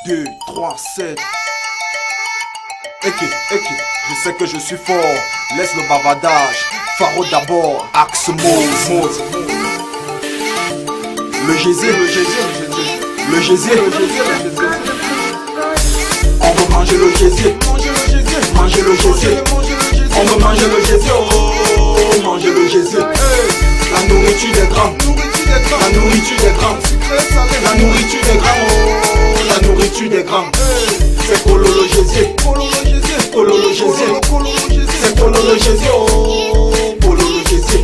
2, 3, 7. Eki, je sais que je suis fort. Laisse le bavardage. Faro d'abord. Axe Mose. Le gésier. On veut manger le gésier. Manger le gésier. On veut manger le gésier. Oh, manger le gésier. La nourriture des grands. La nourriture des grands. La nourriture des grands. Oh, la nourriture des grands. C'est Polo le gésier. Polo le gésier. C'est Polo le gésier. Oh, Polo le gésier.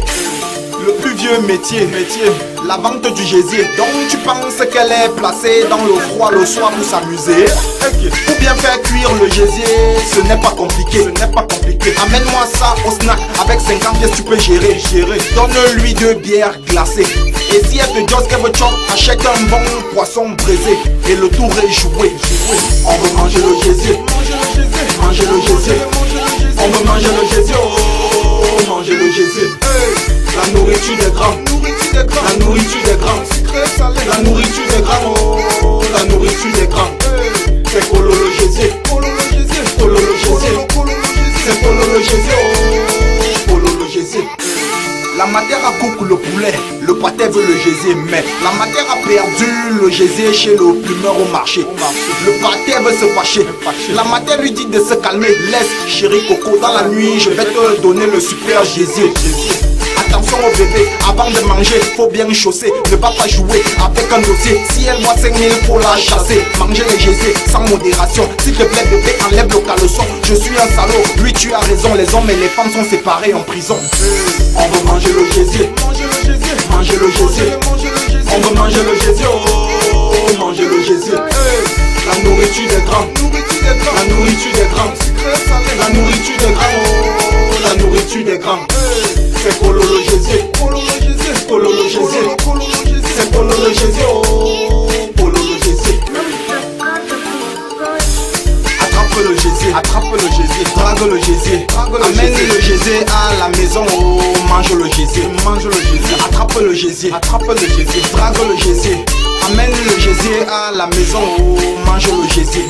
Le plus vieux métier, la vente du gésier. Donc tu penses qu'elle est placée dans le froid le soir pour s'amuser. Pour bien faire cuire le gésier, ce n'est pas compliqué. Amène-moi ça au snack, avec 50 pièces tu peux gérer. Donne-lui 2 bières glacées. Et si elle te dit qu'elle veut chop, achète un bon poisson braisé. Et le tour est joué. On veut manger le gésier. Manger le gésier. On veut manger le gésier. Oh, manger le gésier. La nourriture des grands. La nourriture des grands. La nourriture des grands. Oh, la nourriture des grands. C'est Polo le gésier. Polo le gésier. C'est Polo le gésier. Oh, Polo le gésier. La matère coupe le poulet, le pâté veut le gésier, mais la matère a perdu le gésier chez le plumeur au marché. Le pâté veut se fâcher. La matère lui dit de se calmer. Laisse chéri Coco, dans la nuit je vais te donner le super gésier. Attention au bébé, avant de manger, faut bien chausser. Ne va pas jouer avec un dossier. Si elle voit 5000, faut la chasser. Manger les gésiers sans modération. S'il te plaît bébé, enlève le caleçon. Je suis un salaud, oui tu as raison. Les hommes et les femmes sont séparés en prison. On veut manger le gésier. Manger le gésier. On veut manger le gésier. Oh, manger le gésier. La nourriture des grands. La nourriture des grands. La nourriture des grands. Oh, la nourriture des grands. C'est Polo le gésier. Polo le gésier. C'est Polo le gésier. Oh, Polo le gésier. Attrape le gésier. Drague le gésier. Amène le gésier à la maison. Oh, mange le gésier. Attrape le gésier. Drague le gésier. Amène le gésier à la maison. Oh, mange le gésier.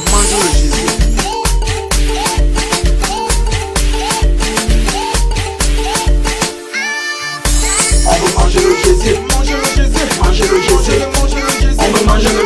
On veut manger le gésier. On veut manger le